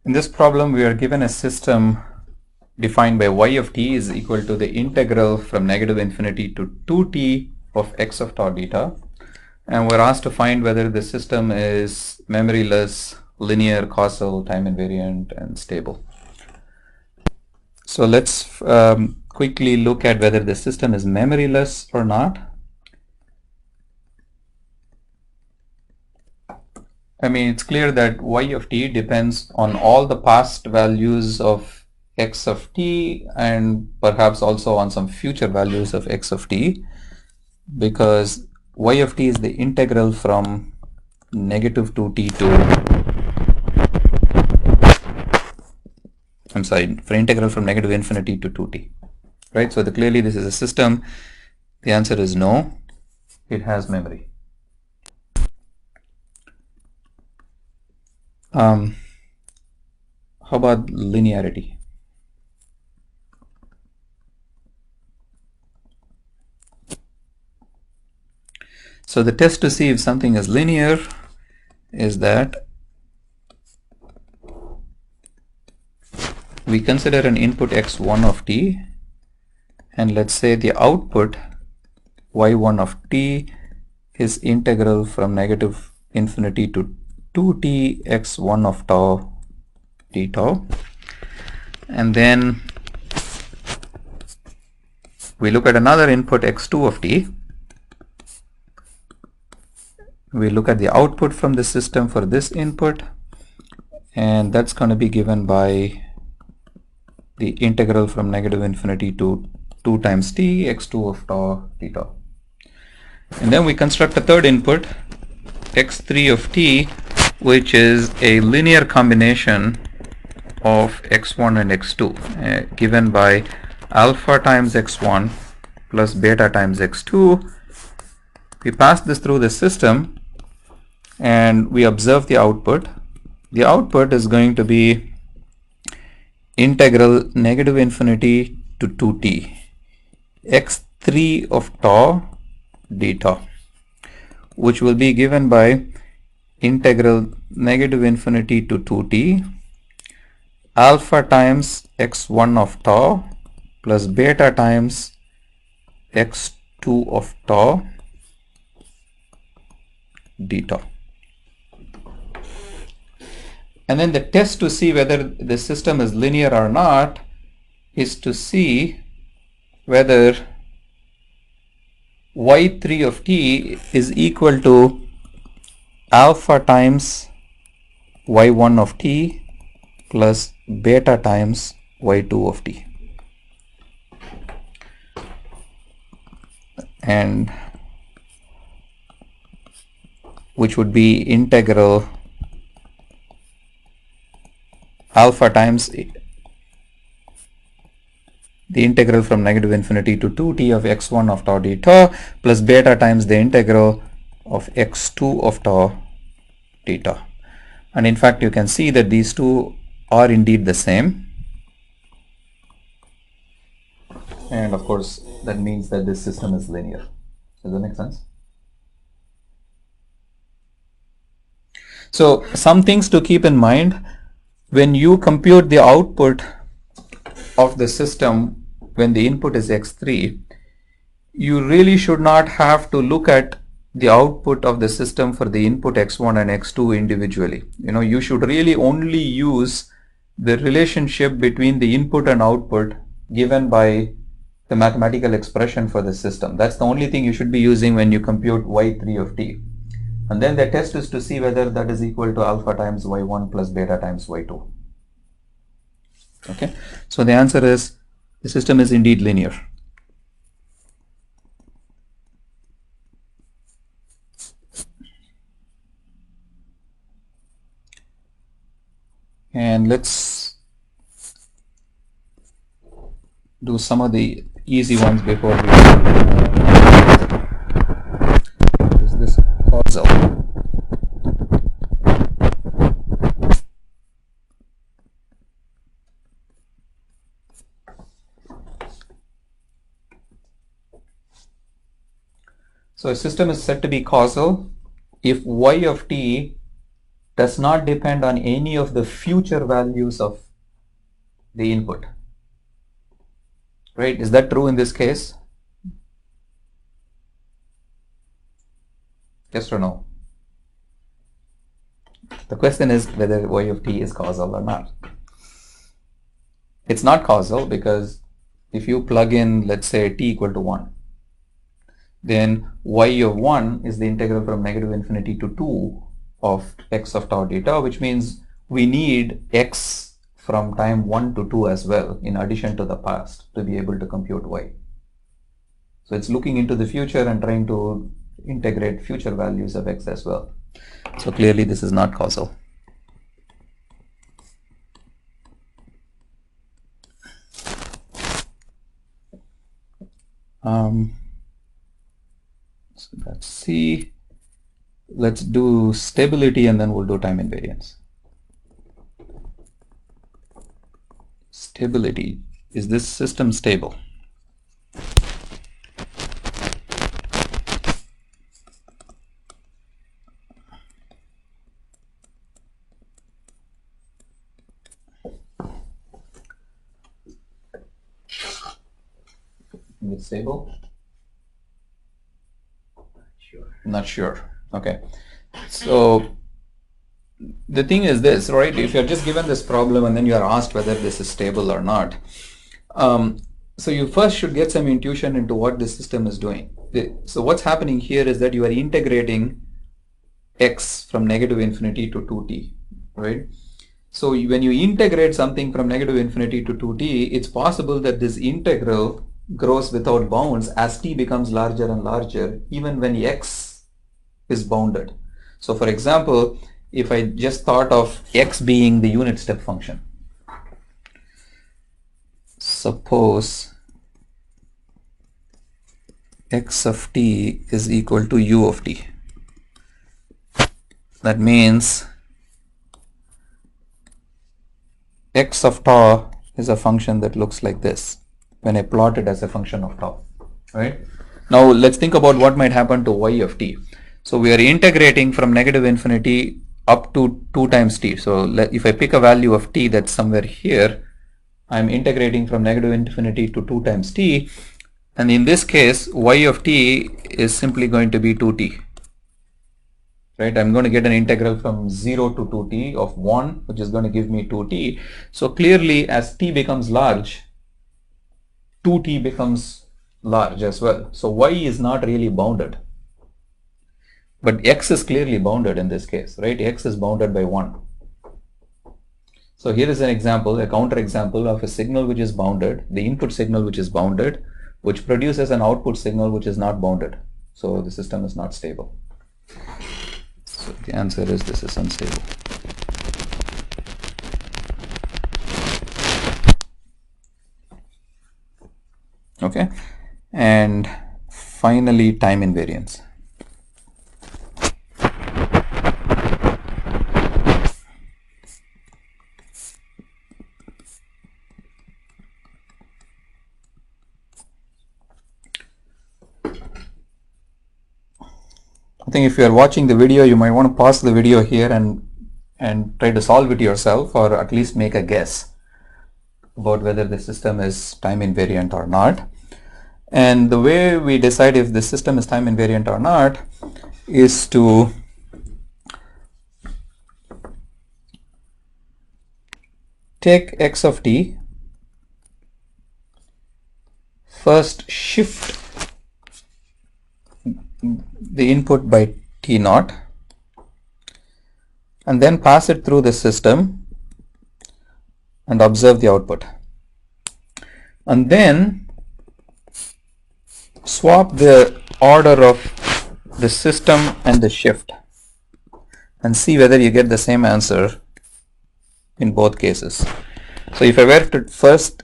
In this problem, we are given a system defined by y of t is equal to the integral from negative infinity to 2t of x of tau theta. And we're asked to find whether the system is memoryless, linear, causal, time invariant, and stable. So let's quickly look at whether the system is memoryless or not. I mean, it's clear that y of t depends on all the past values of x of t and perhaps also on some future values of x of t, because y of t is the integral from negative 2t to, I'm sorry, for integral from negative infinity to 2t, right? So clearly this is a system. The answer is no, it has memory. How about linearity? So the test to see if something is linear is that we consider an input x1 of t, and let's say the output y1 of t is integral from negative infinity to 2t x1 of tau d tau. And then we look at another input x2 of t. We look at the output from the system for this input, and that's going to be given by the integral from negative infinity to 2 times t x2 of tau d tau. And then we construct a third input x3 of t, which is a linear combination of x1 and x2 given by alpha times x1 plus beta times x2. We pass this through the system and we observe the output. The output is going to be integral negative infinity to 2t x3 of tau d tau, which will be given by integral negative infinity to 2t alpha times x1 of tau plus beta times x2 of tau d tau. And then the test to see whether the system is linear or not is to see whether y3 of t is equal to alpha times y1 of t plus beta times y2 of t. And which would be integral alpha times the integral from negative infinity to 2t of x1 of tau d tau plus beta times the integral of x2 of tau d tau. And in fact, you can see that these two are indeed the same. And of course, that means that this system is linear. Does that make sense? So some things to keep in mind when you compute the output of the system when the input is x3, you really should not have to look at the output of the system for the input x1 and x2 individually. You should really only use the relationship between the input and output given by the mathematical expression for the system. That's the only thing you should be using when you compute y3 of t. And then the test is to see whether that is equal to alpha times y1 plus beta times y2. Okay, so the answer is the system is indeed linear. And let's do some of the easy ones before we is this causal. So a system is said to be causal if y of t does not depend on any of the future values of the input. Right? Is that true in this case? Yes or no? The question is whether y of t is causal or not. It's not causal because if you plug in, let's say, t equal to 1, then y of 1 is the integral from negative infinity to 2 of x of tau data, which means we need x from time 1 to 2 as well, in addition to the past, to be able to compute y. So it's looking into the future and trying to integrate future values of x as well. So clearly this is not causal. So that's C. Let's do stability and then we'll do time invariance. Stability. Is this system stable? Is it stable? Not sure. Okay. So the thing is this, right? If you're just given this problem and then you are asked whether this is stable or not, so you first should get some intuition into what the system is doing. So what's happening here is that you are integrating x from negative infinity to 2t, right? So when you integrate something from negative infinity to 2t, it's possible that this integral grows without bounds as t becomes larger and larger, even when x is bounded. So for example, if I just thought of x being the unit step function, suppose x of t is equal to u of t. That means x of tau is a function that looks like this when I plot it as a function of tau, right? Now let's think about what might happen to y of t. So we are integrating from negative infinity up to 2 times t. So if I pick a value of t that's somewhere here, I'm integrating from negative infinity to 2 times t, and in this case y of t is simply going to be 2t. Right, I'm going to get an integral from 0 to 2t of 1, which is going to give me 2t. So clearly as t becomes large, 2t becomes large as well. So y is not really bounded. But x is clearly bounded in this case, right? X is bounded by 1. So here is an example, a counterexample of a signal which is bounded, the input signal which is bounded, which produces an output signal which is not bounded. So the system is not stable. So the answer is this is unstable. Okay, and finally time invariance. I think if you are watching the video, you might want to pause the video here and try to solve it yourself, or at least make a guess about whether the system is time invariant or not. And the way we decide if the system is time invariant or not is to take x of t, first shift the input by t naught, and then pass it through the system and observe the output, and then swap the order of the system and the shift and see whether you get the same answer in both cases. So if I were to first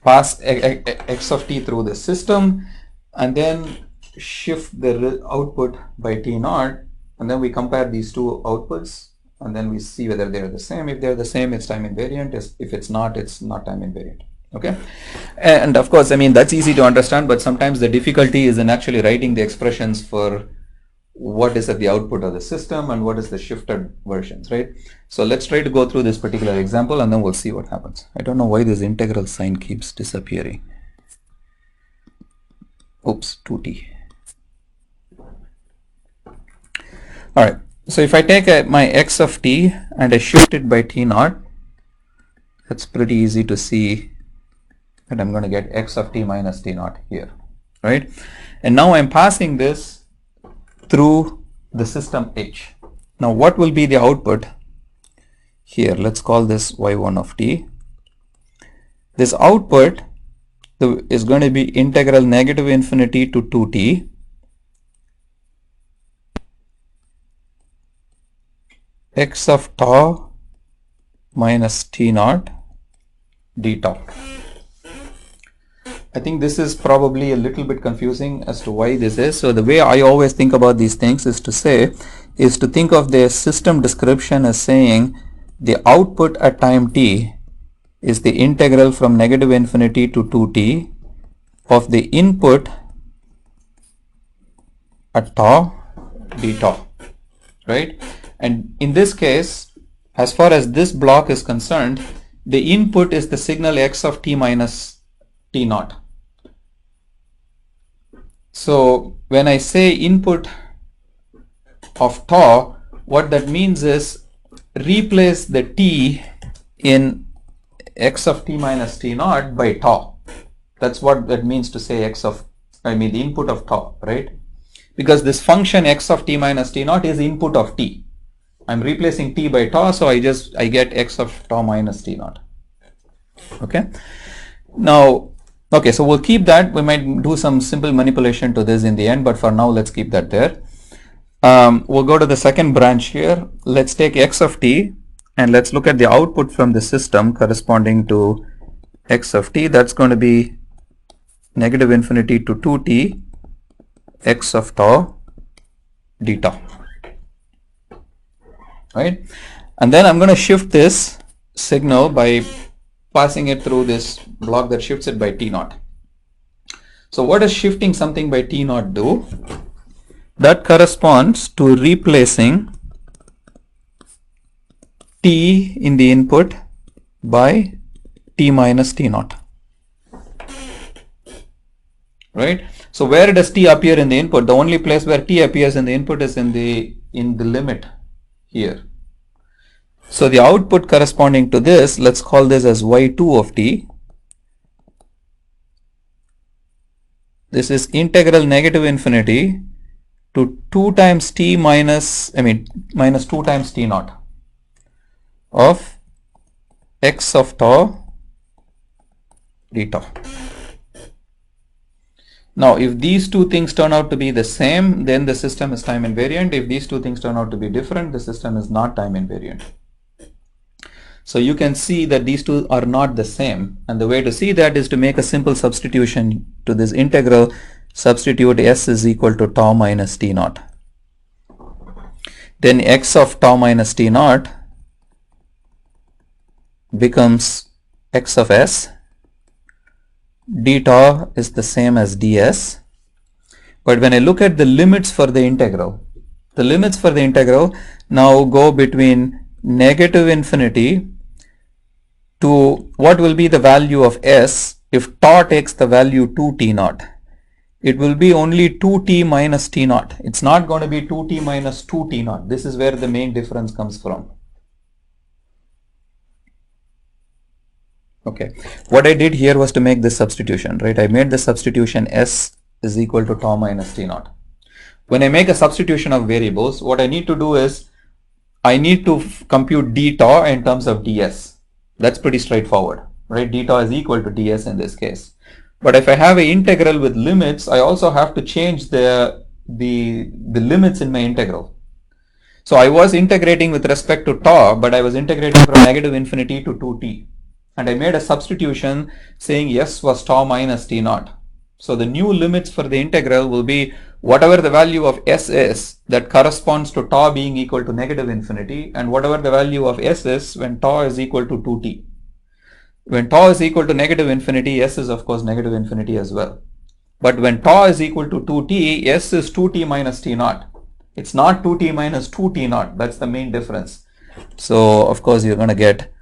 pass x of t through the system and then shift the output by t naught, and then we compare these two outputs and then we see whether they're the same. If they're the same, it's time invariant. If it's not time invariant. Okay, and of course, I mean, that's easy to understand, but sometimes the difficulty is in actually writing the expressions for what is at the output of the system and what is the shifted versions, right? So let's try to go through this particular example and then we'll see what happens. I don't know why this integral sign keeps disappearing. Oops, 2t. Alright, so if I take my x of t and I shift it by t naught, it's pretty easy to see that I'm going to get x of t minus t naught here, right? And now I'm passing this through the system H. Now what will be the output here? Let's call this y1 of t. This output is going to be integral negative infinity to 2t x of tau minus t naught d tau. I think this is probably a little bit confusing as to why this is. So the way I always think about these things is to think of the system description as saying the output at time t is the integral from negative infinity to 2t of the input at tau d tau, right? And in this case, as far as this block is concerned, the input is the signal x of t minus t naught. So when I say input of tau, what that means is replace the t in x of t minus t naught by tau. That's what that means to say the input of tau, right? Because this function x of t minus t naught is input of t. I'm replacing t by tau, so I get x of tau minus t naught. Okay. Now, okay, so we'll keep that. We might do some simple manipulation to this in the end, but for now, let's keep that there. We'll go to the second branch here. Let's take x of t and let's look at the output from the system corresponding to x of t. That's going to be negative infinity to 2t x of tau d tau. Right? And then I'm going to shift this signal by passing it through this block that shifts it by t naught. So what does shifting something by t naught do? That corresponds to replacing t in the input by t minus t naught. Right? So where does t appear in the input? The only place where t appears in the input is in the limit here. So the output corresponding to this, let's call this as y2 of t. This is integral negative infinity to 2 times t minus 2 times t naught of x of tau d tau. Now, if these two things turn out to be the same, then the system is time invariant. If these two things turn out to be different, the system is not time invariant. So you can see that these two are not the same. And the way to see that is to make a simple substitution to this integral. Substitute s is equal to tau minus t naught. Then x of tau minus t naught becomes x of s. D tau is the same as ds. But when I look at the limits for the integral now go between negative infinity to what will be the value of s if tau takes the value 2t naught. It will be only 2t minus t naught. It's not going to be 2t minus 2t naught. This is where the main difference comes from. Okay, what I did here was to make this substitution, right? I made the substitution s is equal to tau minus t naught. When I make a substitution of variables, what I need to do is I need to compute d tau in terms of ds. That's pretty straightforward, right? D tau is equal to ds in this case. But if I have an integral with limits, I also have to change the limits in my integral. So I was integrating with respect to tau, but I was integrating from negative infinity to 2t. And I made a substitution saying s was tau minus t naught. So the new limits for the integral will be whatever the value of s is that corresponds to tau being equal to negative infinity, and whatever the value of s is when tau is equal to 2t. When tau is equal to negative infinity, s is of course negative infinity as well. But when tau is equal to 2t, s is 2t minus t naught. It's not 2t minus 2t naught. That's the main difference. So of course you're going to get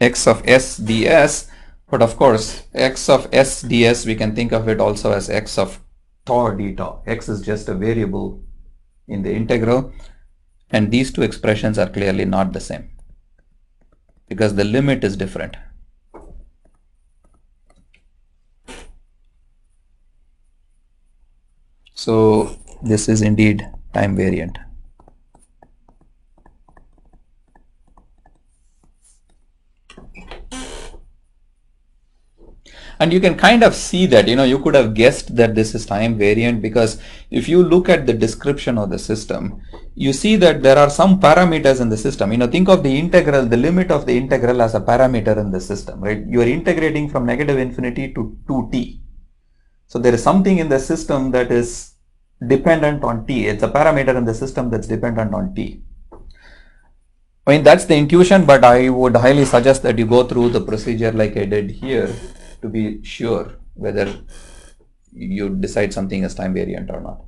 x of s ds, but of course x of s ds, we can think of it also as x of tau d tau. X is just a variable in the integral, and these two expressions are clearly not the same because the limit is different. So this is indeed time variant. And you can kind of see that, you could have guessed that this is time variant, because if you look at the description of the system, you see that there are some parameters in the system. Think of the integral, the limit of the integral as a parameter in the system, right? You are integrating from negative infinity to 2t. So there is something in the system that is dependent on t. It's a parameter in the system that's dependent on t. I mean, that's the intuition, but I would highly suggest that you go through the procedure like I did here to be sure whether you decide something is time variant or not.